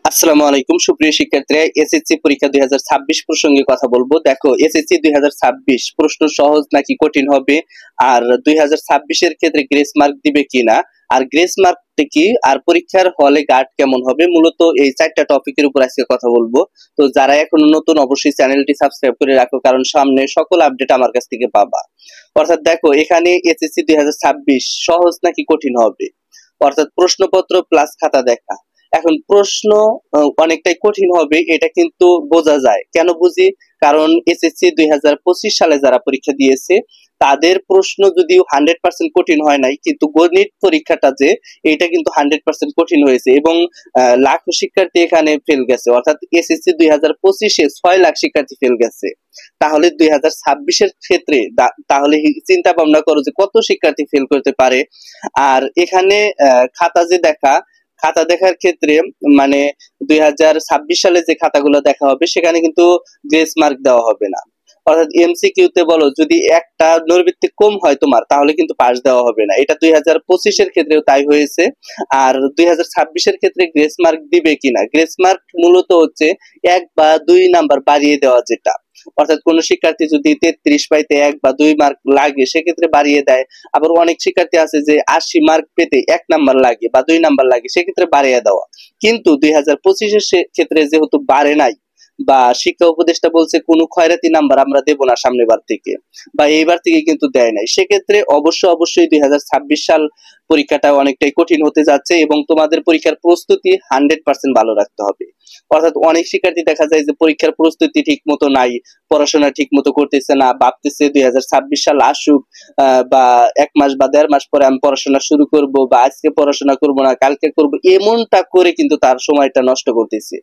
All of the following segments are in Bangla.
আসসালামু আলাইকুম সুপ্রিয় শিক্ষার্থীরা, এসএসসি পরীক্ষা 2026 প্রসঙ্গে কথা বলবো। দেখো, এসএসসি 2026 প্রশ্ন সহজ নাকি কঠিন হবে, আর 2026 এর ক্ষেত্রে গ্রেস মার্ক দিবে কিনা, আর গ্রেস মার্ক কি, আর পরীক্ষার হলে গার্ড কেমন হবে, মূলত এই চারটা টপিকের উপর আজকে কথা বলবো। তো যারা এখনো নতুন, অবশ্যই চ্যানেলটি সাবস্ক্রাইব করে রাখো, কারণ সামনে সকল আপডেট আমার কাছ থেকে পাবা। অর্থাৎ দেখো, এখানে এসএসসি 2026 সহজ নাকি কঠিন হবে, অর্থাৎ প্রশ্নপত্র প্লাস খাতা দেখা। এখন প্রশ্ন অনেকটাই কঠিন হবে, এটা কিন্তু বোঝা যায়। কেন বুঝি? কারণ এসএসসি 2025 সালে যারা পরীক্ষা দিয়েছে তাদের প্রশ্ন যদিও 100% কঠিন হয় নাই, কিন্তু গণিত পরীক্ষাটা যে এটা কিন্তু 100% কঠিন হয়েছে, এবং লাখো শিক্ষার্থী এখানে ফেল গেছে। অর্থাৎ এসএসসি 2025-এ 6 লাখ শিক্ষার্থী ফেল গেছে। তাহলে 2026-এর ক্ষেত্রে তাহলে চিন্তা ভাবনা করো যে কত শিক্ষার্থী ফেল করতে পারে। আর এখানে খাতা দেখার ক্ষেত্রে মানে 2026 সালে যে খাতাগুলো দেখা হবে সেখানে কিন্তু গ্রেস মার্ক দেওয়া হবে না। অর্থাৎ এমসিকিউ তে বলো যদি একটা নৈর্ব্যক্তিক কম হয় তোমার, তাহলে কিন্তু পাস দেওয়া হবে না। এটা 2025 এর ক্ষেত্রেও তাই হয়েছে। আর 2026 এর ক্ষেত্রে গ্রেস মার্ক দিবে কিনা, গ্রেস মার্ক মূলত হচ্ছে 1 বা 2 নাম্বার বাড়িয়ে দেওয়া, যেটা অর্থাৎ কোন শিক্ষার্থী যদি 33 পাইতে 1 বা 2 মার্ক লাগে সেক্ষেত্রে বাড়িয়ে দেয়। আবার অনেক শিক্ষার্থী আছে যে 80 মার্ক পেতে 1 নাম্বার লাগে বা 2 নাম্বার লাগে, সেক্ষেত্রে বাড়িয়ে দেওয়া। কিন্তু 2025-এর ক্ষেত্রে যেহেতু বাড়ে নাই, বা শিক্ষা উপদেষ্টা বলছে কোনো খয়রাতি নাম্বার আমরা দেব না সামনেবার থেকে, বা এইবার থেকে কিন্তু দেয় নাই, সেক্ষেত্রে অবশ্যই 2026 সাল পরীক্ষাটা অনেকটাই কঠিন হতে যাচ্ছে, এবং তোমাদের পরীক্ষার প্রস্তুতি 100% ভালো রাখতে হবে। অর্থাৎ অনেক শিক্ষার্থী দেখা যায় যে পরীক্ষার প্রস্তুতি ঠিক মতো নাই, পড়াশোনা ঠিক মতো করতেছে না, ভাবতেছে 2026 সাল আসুক, বা 1 মাস বা 1.5 মাস পরে আমি পড়াশোনা শুরু করব, বা আজকে পড়াশোনা করব না কালকে করব, এমনটা করে কিন্তু তার সময়টা নষ্ট করতেছে।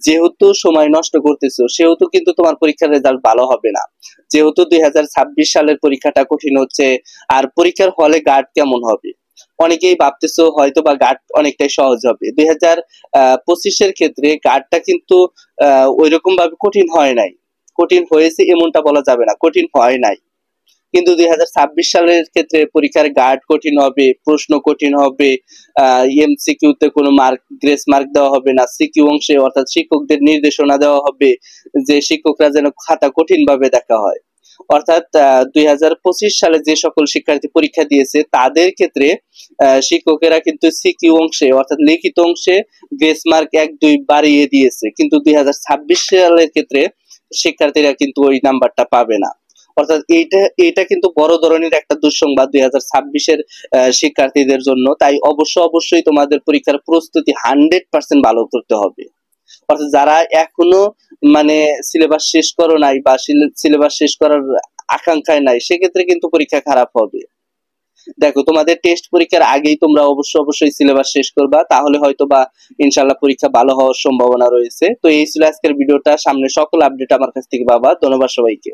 যেহেতু সময় নষ্ট করতেছো, সেহেতু কিন্তু তোমার পরীক্ষার রেজাল্ট ভালো হবে না। যেহেতু 2026 সালের পরীক্ষাটা কঠিন হচ্ছে, আর পরীক্ষার হলে গার্ড কেমন হবে, অনেকেই ভাবতেছো হয়তো বা গার্ড অনেকটাই সহজ হবে। 2025-এর ক্ষেত্রে গার্ডটা কিন্তু ওইরকম ভাবে কঠিন হয় নাই। কঠিন হয়েছে এমনটা বলা যাবে না, কঠিন হয় নাই। কিন্তু 2026 সালের ক্ষেত্রে পরীক্ষার গার্ড কঠিন হবে, প্রশ্ন কঠিন হবে। এমসিকিউ তে কোনো মার্ক গ্রেস মার্ক দেওয়া হবে না, সিকিউ অংশে অর্থাৎ শিক্ষকদের নির্দেশনা দেওয়া হবে যে শিক্ষকরা যেন খাতা কঠিন ভাবে দেখা হয়। অর্থাৎ 2025 সালে যে সকল শিক্ষার্থী পরীক্ষা দিয়েছে তাদের ক্ষেত্রে শিক্ষকেরা কিন্তু সিকিউ অংশে অর্থাৎ লিখিত অংশে গ্রেস মার্ক 1-2 বাড়িয়ে দিয়েছে, কিন্তু 2026 সালের ক্ষেত্রে শিক্ষার্থীরা কিন্তু ওই নাম্বারটা পাবে না। অর্থাৎ এইটা কিন্তু বড় ধরনের একটা দুঃসংবাদ 2026-এর শিক্ষার্থীদের জন্য। তাই অবশ্যই তোমাদের পরীক্ষার প্রস্তুতি 100% ভালো করতে হবে। অর্থাৎ যারা এখনো মানে সিলেবাস শেষ করো নাই, বা সিলেবাস শেষ করার আকাঙ্ক্ষায় নাই, সেক্ষেত্রে কিন্তু পরীক্ষা খারাপ হবে। দেখো, তোমাদের টেস্ট পরীক্ষার আগেই তোমরা অবশ্যই সিলেবাস শেষ করবা, তাহলে হয়তো বা ইনশাআল্লাহ পরীক্ষা ভালো হওয়ার সম্ভাবনা রয়েছে। তো এই ছিল আজকের ভিডিওটা, সামনে সকল আপডেট আমার কাছ থেকে পাবা। ধন্যবাদ সবাইকে।